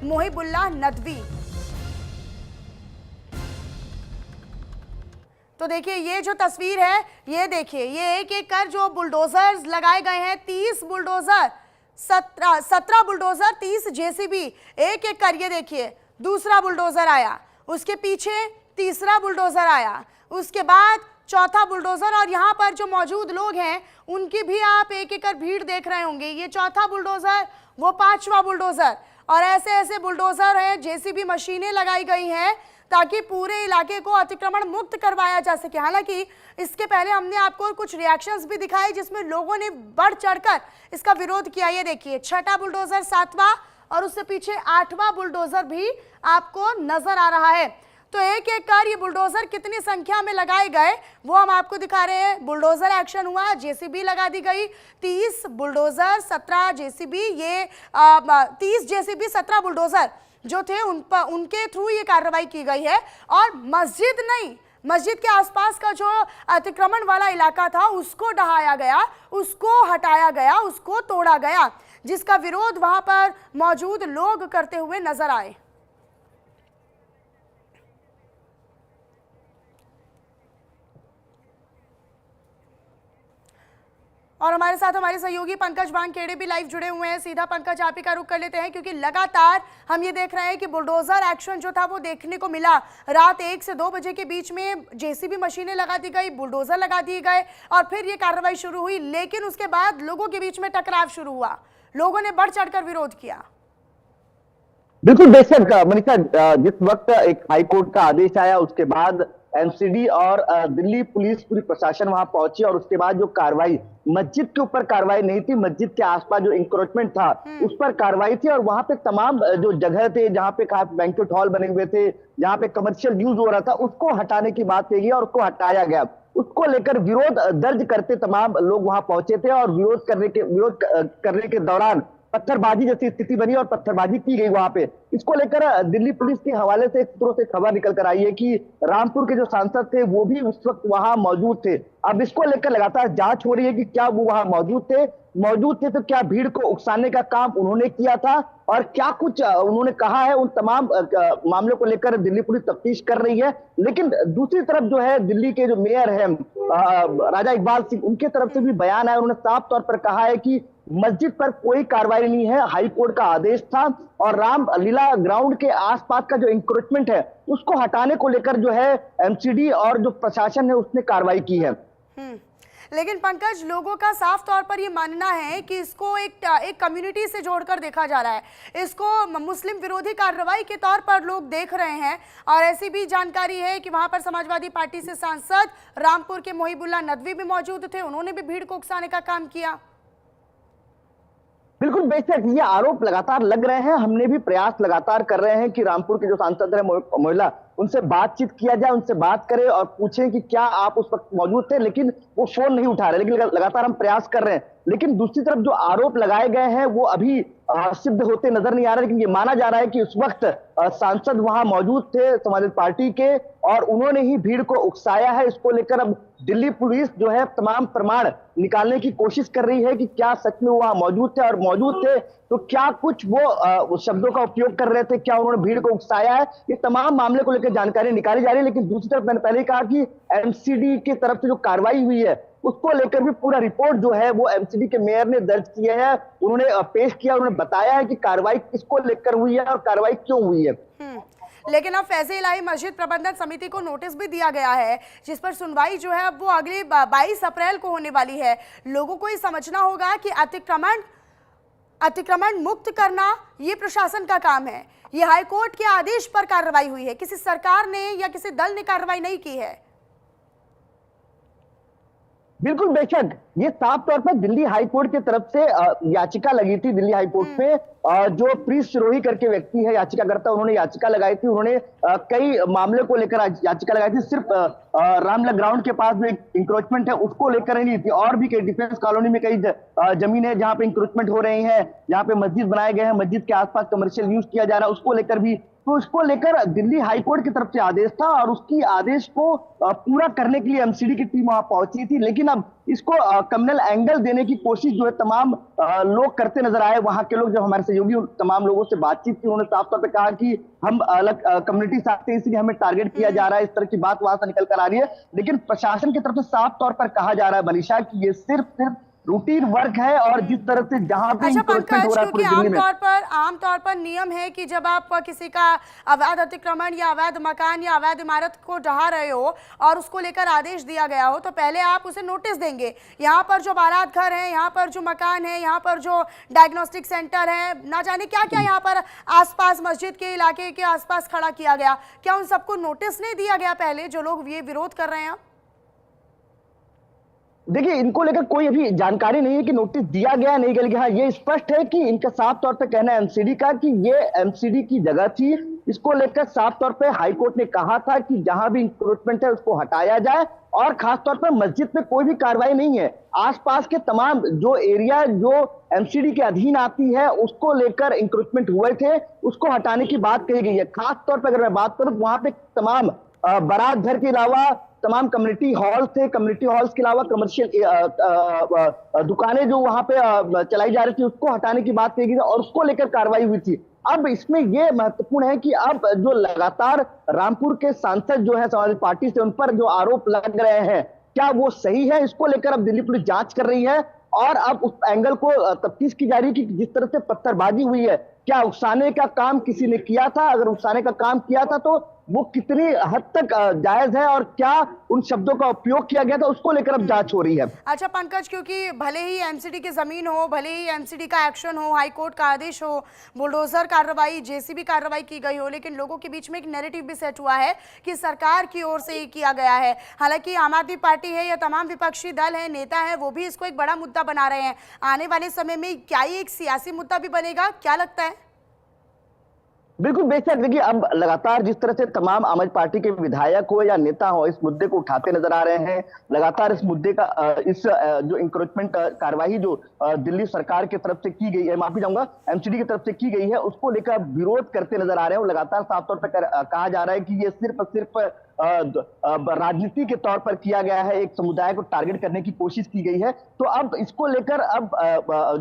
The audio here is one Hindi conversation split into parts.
मोहिबुल्लाह नदवी। तो देखिए ये जो तस्वीर है, ये देखिए, ये एक एक कर जो बुलडोजर्स लगाए गए हैं, 30 बुलडोजर, 17 बुलडोजर, 30 जेसीबी, एक एक कर, ये देखिए दूसरा बुलडोजर आया, उसके पीछे तीसरा बुलडोजर आया, उसके बाद चौथा बुलडोजर, और यहाँ पर जो मौजूद लोग हैं उनकी भी आप एक एक कर भीड़ देख रहे होंगे। ये चौथा बुलडोजर, वो पांचवा बुलडोजर, और ऐसे ऐसे बुलडोजर हैं, जेसीबी मशीनें लगाई गई हैं ताकि पूरे इलाके को अतिक्रमण मुक्त करवाया जा सके। हालांकि इसके पहले हमने आपको कुछ रिएक्शंस भी दिखाए जिसमें लोगों ने बढ़ चढ़कर इसका विरोध किया। ये देखिए छठा बुलडोजर, सातवां, और उससे पीछे आठवां बुलडोजर भी आपको नजर आ रहा है। तो एक एक कर ये बुलडोजर कितनी संख्या में लगाए गए वो हम आपको दिखा रहे हैं। बुलडोजर एक्शन हुआ, जेसीबी लगा दी गई, 30 बुलडोजर, 17 जेसीबी, ये 30 जेसीबी, 17 बुलडोजर जो थे उनके थ्रू ये कार्रवाई की गई है। और मस्जिद नहीं, मस्जिद के आसपास का जो अतिक्रमण वाला इलाका था उसको ढहाया गया, उसको हटाया गया, उसको तोड़ा गया, जिसका विरोध वहां पर मौजूद लोग करते हुए नजर आए। और हमारे साथ हमारे सहयोगी पंकज वानखेड़े भी लाइव जुड़े हुए हैं। सीधा पंकज आप ही का रुख कर लेते हैं, क्योंकि लगातार हम ये देख रहे हैं कि बुलडोजर एक्शन जो था वो देखने को मिला। रात 1 से 2 बजे के बीच में जेसीबी मशीनें लगा दी गई, बुलडोजर लगा दिए गए, और फिर ये कार्रवाई शुरू हुई। लेकिन उसके बाद लोगों के बीच में टकराव शुरू हुआ, लोगों ने बढ़ चढ़कर विरोध किया। बिल्कुल बेशक मनीषा, जिस वक्त एक हाईकोर्ट का आदेश आया उसके बाद एमसीडी और दिल्ली पुलिस पूरी प्रशासन वहां पहुंची, और उसके बाद जो कार्रवाई, मस्जिद के ऊपर कार्रवाई नहीं थी, मस्जिद के आसपास जो इंक्रोचमेंट था उस पर कार्रवाई थी। और वहां पे तमाम जो जगह थे जहां पे खास बैंक्वेट हॉल बने हुए थे, जहां पे कमर्शियल यूज हो रहा था, उसको हटाने की बात कही गई और उसको हटाया गया। उसको लेकर विरोध दर्ज करते तमाम लोग वहां पहुंचे थे, और विरोध करने के दौरान पत्थरबाजी जैसी स्थिति बनी और पत्थरबाजी की गई वहां पे। इसको लेकर दिल्ली पुलिस के हवाले से सूत्रों से खबर निकल कर आई है कि रामपुर के जो सांसद थे वो भी उस वक्त वहां मौजूद थे। अब इसको लेकर लगातार जांच हो रही है कि क्या वो वहां मौजूद थे तो क्या भीड़ को उकसाने का काम उन्होंने किया था, और क्या कुछ उन्होंने कहा है। उन तमाम मामलों को लेकर दिल्ली पुलिस तफ्तीश कर रही है। लेकिन दूसरी तरफ जो है, दिल्ली के जो मेयर है राजा इकबाल सिंह, उनके तरफ से भी बयान आया। उन्होंने साफ तौर पर कहा है कि मस्जिद पर कोई कार्रवाई नहीं है, हाई कोर्ट का आदेश था, और रामलीला ग्राउंड के आसपास का जो इंक्रोचमेंट है उसको हटाने को लेकर जो है एमसीडी और जो प्रशासन है उसने कार्रवाई की है। लेकिन पंकज, लोगों का साफ तौर पर ये मानना है कि इसको एक कम्युनिटी से जोड़कर देखा जा रहा है, इसको मुस्लिम विरोधी कार्रवाई के तौर पर लोग देख रहे हैं। और ऐसी भी जानकारी है कि वहां पर समाजवादी पार्टी से सांसद रामपुर के मोहिबुल्लाह नदवी भी मौजूद थे, उन्होंने भी भीड़ को उकसाने का काम किया। बिल्कुल बेशक ये आरोप लगातार लग रहे हैं। हमने भी प्रयास लगातार कर रहे हैं कि रामपुर के जो सांसद है मोहिला, उनसे बातचीत किया जाए, उनसे बात करें और पूछें कि क्या आप उस वक्त मौजूद थे, लेकिन वो फोन नहीं उठा रहे। लेकिन लगातार हम प्रयास कर रहे हैं। लेकिन दूसरी तरफ जो आरोप लगाए गए हैं वो अभी सिद्ध होते नजर नहीं आ रहे। लेकिन ये माना जा रहा है कि उस वक्त सांसद वहां मौजूद थे समाजवादी पार्टी के, और उन्होंने ही भीड़ को उकसाया है। इसको लेकर अब दिल्ली पुलिस जो है तमाम प्रमाण निकालने की कोशिश कर रही है कि क्या सच में वहां मौजूद थे, और मौजूद थे तो क्या कुछ वो शब्दों का उपयोग कर रहे थे, क्या उन्होंने भीड़ को उकसाया है। ये तमाम मामले को लेकर जानकारी निकाली जा रही है। लेकिन दूसरी तरफ मैंने पहले ही कहा कि एमसीडी की तरफ से जो कार्रवाई हुई है उसको लेकर भी पूरा रिपोर्ट जो है वो एमसीडी के मेयर ने दर्ज किया है, उन्होंने पेश किया, उन्होंने बताया है कि कार्रवाई किसको लेकर हुई है और कार्रवाई क्यों हुई है। लेकिन अब फैज़ल इलाही मस्जिद प्रबंधन समिति को नोटिस भी दिया गया है, जिस पर सुनवाई जो है अब वो अगले 22 अप्रैल को होने वाली है। लोगों को ये समझना होगा कि अतिक्रमण मुक्त करना ये प्रशासन का काम है। ये हाईकोर्ट के आदेश पर कार्रवाई हुई है, किसी सरकार ने या किसी दल ने कार्रवाई नहीं की है। बिल्कुल बेशक ये साफ तौर पर दिल्ली हाईकोर्ट की तरफ से याचिका लगी थी दिल्ली हाईकोर्ट पे। जो प्रीत सिरोही करके व्यक्ति है याचिकाकर्ता, उन्होंने याचिका लगाई थी। उन्होंने कई मामले को लेकर याचिका लगाई थी। सिर्फ रामलला ग्राउंड के पास जो एक इंक्रोचमेंट है उसको लेकर ही नहीं थी, और भी कई डिफेंस कॉलोनी में कई जमीन है जहां पे इंक्रोचमेंट हो रही है, जहां पे मस्जिद बनाए गए हैं, मस्जिद के आसपास कमर्शियल यूज किया जा रहा है, उसको लेकर भी तो इसको लेकर दिल्ली हाईकोर्ट की तरफ से आदेश था और उसकी आदेश को पूरा करने के लिए एमसीडी की टीम वहां पहुंची थी। लेकिन अब इसको कम्युनल एंगल देने की कोशिश जो है तमाम लोग करते नजर आए। वहां के लोग, जब हमारे सहयोगी तमाम लोगों से बातचीत की, उन्होंने साफ तौर पर कहा कि हम अलग कम्युनिटी से आते हैं इसलिए हमें टारगेट किया जा रहा है, इस तरह की बात वहां से निकल कर आ रही है। लेकिन प्रशासन की तरफ से साफ तौर पर कहा जा रहा है मनीषा कि ये सिर्फ रूटीन वर्क है और जिस तरह से जहां भी अच्छा इंक्रोचमेंट हो रहा है पूरी दिल्ली में। आमतौर पर नियम है कि जब आप किसी का अवैध अतिक्रमण या अवैध मकान या अवैध इमारत को ढहा रहे हो और उसको लेकर आदेश दिया गया हो तो पहले आप उसे नोटिस देंगे। यहाँ पर जो बारात घर है, यहाँ पर जो मकान है, यहाँ पर जो डायग्नोस्टिक सेंटर है, ना जाने क्या क्या यहाँ पर आसपास मस्जिद के इलाके के आसपास खड़ा किया गया, क्या उन सबको नोटिस नहीं दिया गया पहले, जो लोग ये विरोध कर रहे हैं? देखिए, इनको लेकर कोई अभी जानकारी नहीं है कि नोटिस दिया गया नहीं गया। हाँ, ये स्पष्ट है कि इनका साफ तौर पे कहना है एमसीडी का कि ये एमसीडी की जगह थी। इसको लेकर साफ तौर पे हाईकोर्ट ने कहा था कि जहां भी इंक्रोचमेंट है उसको हटाया जाए और खासतौर पर मस्जिद पे कोई भी कार्रवाई नहीं है। आसपास के तमाम जो एरिया जो एमसीडी के अधीन आती है उसको लेकर इंक्रोचमेंट हुए थे, उसको हटाने की बात कही गई है। खासतौर पर अगर मैं बात करूं, वहां पे तमाम बारात घर के अलावा तमाम कम्युनिटी हॉल थे। कम्युनिटी हॉल्स के अलावा कमर्शियल दुकानें जो वहां पे चलाई जा रही थी उसको हटाने की बात कही गई और उसको लेकर कार्रवाई हुई थी। अब इसमें यह महत्वपूर्ण है कि अब जो लगातार रामपुर के सांसद जो है समाजवादी पार्टी से, उन पर जो आरोप लग रहे हैं क्या वो सही है, इसको लेकर अब दिल्ली पुलिस जांच कर रही है और अब उस एंगल को तफ्तीश की जा रही है कि जिस तरह से पत्थरबाजी हुई है, क्या उकसाने का काम किसी ने किया था? अगर उकसाने का काम किया था तो वो कितनी हद तक जायज है और क्या उन शब्दों का उपयोग किया गया था, उसको लेकर अब जांच हो रही है। अच्छा पंकज, क्योंकि भले ही एमसीडी की जमीन हो, भले ही एमसीडी का एक्शन हो, हाईकोर्ट का आदेश हो, बुलडोजर कार्रवाई, जेसीबी कार्रवाई की गई हो, लेकिन लोगों के बीच में एक नैरेटिव भी सेट हुआ है कि सरकार की ओर से ही किया गया है। हालांकि आम आदमी पार्टी है या तमाम विपक्षी दल है, नेता है, वो भी इसको एक बड़ा मुद्दा बना रहे हैं। आने वाले समय में क्या ये एक सियासी मुद्दा भी बनेगा, क्या लगता है? बिल्कुल बेशक। देखिए, अब लगातार जिस तरह से तमाम आम आदमी पार्टी के विधायक हो या नेता हो इस मुद्दे को उठाते नजर आ रहे हैं, लगातार इस मुद्दे का जो इंक्रोचमेंट कार्रवाई जो दिल्ली सरकार की तरफ से की गई है, माफी चाहूंगा एमसीडी की तरफ से की गई है, उसको लेकर विरोध करते नजर आ रहे हैं। और लगातार साफ तौर पर कहा जा रहा है कि ये सिर्फ राजनीति के तौर पर किया गया है, एक समुदाय को टारगेट करने की कोशिश की गई है। तो अब इसको लेकर अब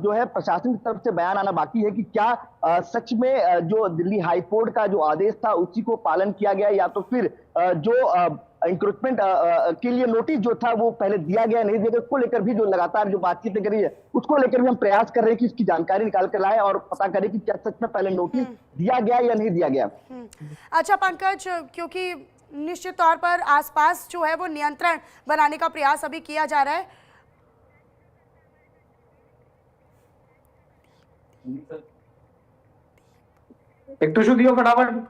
जो है प्रशासन की तरफ से बयान आना बाकी है कि क्या सच में जो दिल्ली हाईकोर्ट का जो आदेश था उसी को पालन किया गया या तो फिर जो इंक्रोचमेंट के लिए नोटिस जो था वो पहले दिया गया नहीं दिया गया, उसको लेकर भी जो लगातार जो बातचीत करी है उसको लेकर भी हम प्रयास कर रहे हैं कि इसकी जानकारी निकाल कर लाए और पता करें कि क्या सच में पहले नोटिस दिया गया या नहीं दिया गया। अच्छा पंकज, क्योंकि निश्चित तौर पर आसपास जो है वो नियंत्रण बनाने का प्रयास अभी किया जा रहा है। एक टिश्यू दियो फटाफट।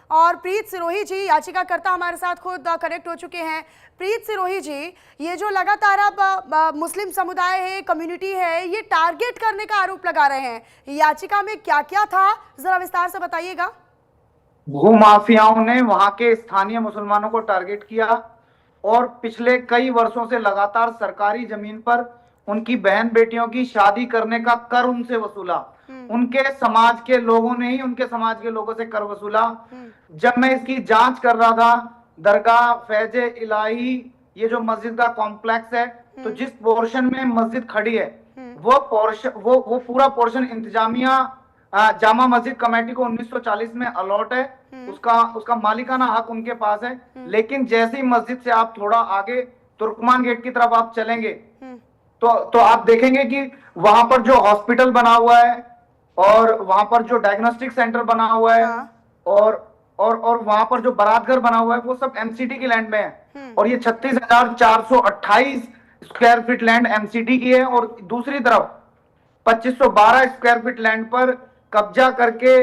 और प्रीत सिरोही जी याचिकाकर्ता हमारे साथ खुद कनेक्ट हो चुके हैं। प्रीत सिरोही जी, ये जो लगातार अब मुस्लिम समुदाय है, कम्युनिटी है, ये टारगेट करने का आरोप लगा रहे हैं, याचिका में क्या क्या था, जरा विस्तार से बताइएगा। भूमाफियाओं ने वहां के स्थानीय मुसलमानों को टारगेट किया और पिछले कई वर्षों से लगातार सरकारी जमीन पर उनकी बहन बेटियों की शादी करने का कर उनसे वसूला। उनके समाज के लोगों ने ही उनके समाज के लोगों से कर वसूला। जब मैं इसकी जांच कर रहा था, दरगाह फैज इलाही ये जो मस्जिद का कॉम्प्लेक्स है, तो जिस पोर्शन में मस्जिद खड़ी है वो पोर्शन वो पूरा पोर्शन इंतजामिया जामा मस्जिद कमेटी को 1940 में अलॉट है। उसका मालिकाना हक उनके पास है। लेकिन जैसे ही मस्जिद से आप थोड़ा आगे तुर्कमान गेट की तरफ आप चलेंगे तो आप देखेंगे कि वहां पर जो हॉस्पिटल बना हुआ है और वहां पर जो डायग्नोस्टिक सेंटर बना हुआ है और वहां पर जो बारात घर बना हुआ है वो सब एमसीडी की लैंड में है। और ये 36,428 स्क्वायर फीट लैंड एमसीडी की है और दूसरी तरफ 2512 स्क्वायर फीट लैंड पर कब्जा करके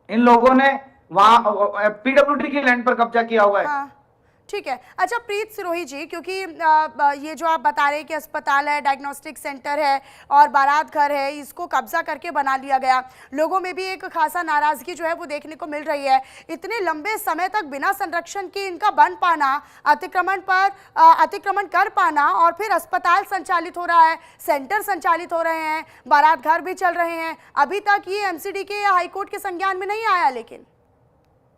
इन लोगों ने वहां पीडब्ल्यूडी की लैंड पर कब्जा किया हुआ है। ठीक है। अच्छा प्रीत सिरोही जी, क्योंकि ये जो आप बता रहे हैं कि अस्पताल है, डायग्नोस्टिक सेंटर है और बारात घर है, इसको कब्जा करके बना लिया गया, लोगों में भी एक खासा नाराजगी जो है वो देखने को मिल रही है। इतने लंबे समय तक बिना संरक्षण के इनका बन पाना, अतिक्रमण कर पाना, और फिर अस्पताल संचालित हो रहा है, सेंटर संचालित हो रहे हैं, बारात घर भी चल रहे हैं, अभी तक ये एमसीडी के या हाईकोर्ट के संज्ञान में नहीं आया। लेकिन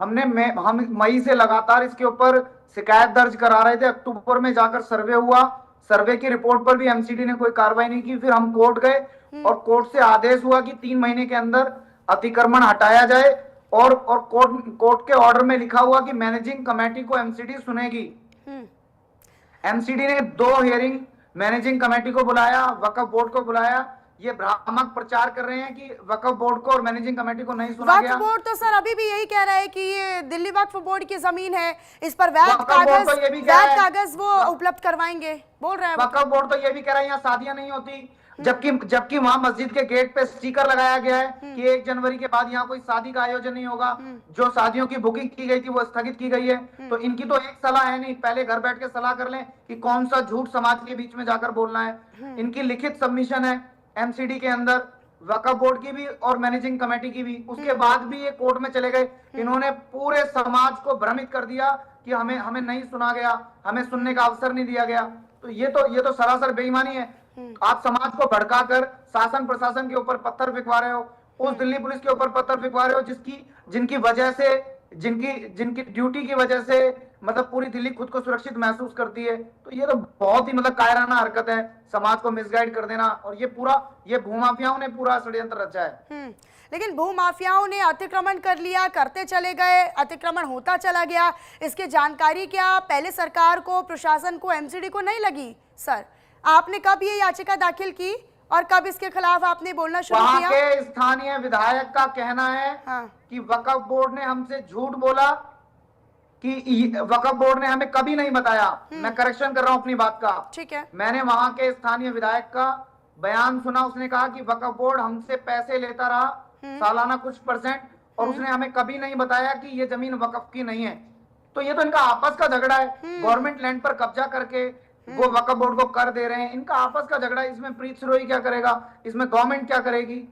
हम मई से लगातार इसके ऊपर शिकायत दर्ज करा रहे थे। अक्टूबर में जाकर सर्वे हुआ, सर्वे की रिपोर्ट पर भी एमसीडी ने कोई कार्रवाई नहीं की। फिर हम कोर्ट गए और कोर्ट से आदेश हुआ कि 3 महीने के अंदर अतिक्रमण हटाया जाए, और कोर्ट के ऑर्डर में लिखा हुआ कि मैनेजिंग कमेटी को एमसीडी सुनेगी। एमसीडी ने 2 हियरिंग मैनेजिंग कमेटी को बुलाया, वक्फ बोर्ड को बुलाया। ये भ्रामक प्रचार कर रहे हैं कि वक्फ बोर्ड को और मैनेजिंग कमेटी को नहीं सुना गया। वक्फ बोर्ड तो सर अभी भी यही कह रहा है कि ये दिल्ली वक्फ बोर्ड की जमीन है, इस पर वैध कागज वो उपलब्ध करवाएंगे, बोल रहे हैं। वक्फ बोर्ड तो ये भी कह रहा है यहाँ शादियां नहीं होती, जबकि वहां मस्जिद के गेट पे स्टिकर लगाया गया है कि 1 जनवरी के बाद यहाँ कोई शादी का आयोजन नहीं होगा। जो शादियों की बुकिंग की गई थी वो स्थगित की गई है। तो इनकी तो एक सलाह है नहीं, पहले घर बैठ के सलाह कर लें कि कौन सा झूठ समाज के बीच में जाकर बोलना है। इनकी लिखित सबमिशन है एमसीडी के अंदर, वक्फ बोर्ड की भी और मैनेजिंग कमेटी की भी। उसके बाद भी ये कोर्ट में चले गए। इन्होंने पूरे समाज को भ्रमित कर दिया कि हमें नहीं सुना गया, हमें सुनने का अवसर नहीं दिया गया। तो ये तो सरासर बेईमानी है। आप समाज को भड़काकर शासन प्रशासन के ऊपर पत्थर फेंकवा रहे हो, उस दिल्ली पुलिस के ऊपर पत्थर फेंकवा रहे हो जिनकी वजह से, जिनकी ड्यूटी की वजह से मतलब पूरी दिल्ली खुद को सुरक्षित महसूस करती है। तो ये तो बहुत ही मतलब कायराना हरकत है, समाज को मिसगाइड कर देना। और ये भूमाफियाओं ने पूरा षड्यंत्र रचा है। लेकिन भूमाफियाओं ने अतिक्रमण कर लिया, करते चले गए, अतिक्रमण होता चला गया। इसकी जानकारी क्या पहले सरकार को, प्रशासन को, एमसीडी को नहीं लगी? सर आपने कब ये याचिका दाखिल की और कब इसके खिलाफ आपने बोलना शुरू किया? वहां के स्थानीय विधायक का कहना है कि वक्फ बोर्ड ने हमसे झूठ बोला, कि वक्फ बोर्ड ने हमें कभी नहीं बताया। मैं करेक्शन कर रहा हूं अपनी बात का। ठीक है। मैंने वहां के स्थानीय विधायक का बयान सुना। उसने कहा कि वक्फ बोर्ड हमसे पैसे लेता रहा सालाना कुछ %, और उसने हमें कभी नहीं बताया कि ये जमीन वक्फ की नहीं है। तो ये तो इनका आपस का झगड़ा है। गवर्नमेंट लैंड पर कब्जा करके वो वक्फ बोर्ड को कर दे रहे हैं। इनका आपस का झगड़ा है। इसमें प्रीत सिरोही क्या करेगा, इसमें गवर्नमेंट क्या करेगी?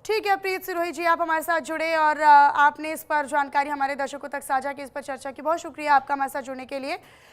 ठीक है प्रीत सिरोही जी, आप हमारे साथ जुड़े और आपने इस पर जानकारी हमारे दर्शकों तक साझा की, इस पर चर्चा की। बहुत शुक्रिया आपका हमारे साथ जुड़ने के लिए।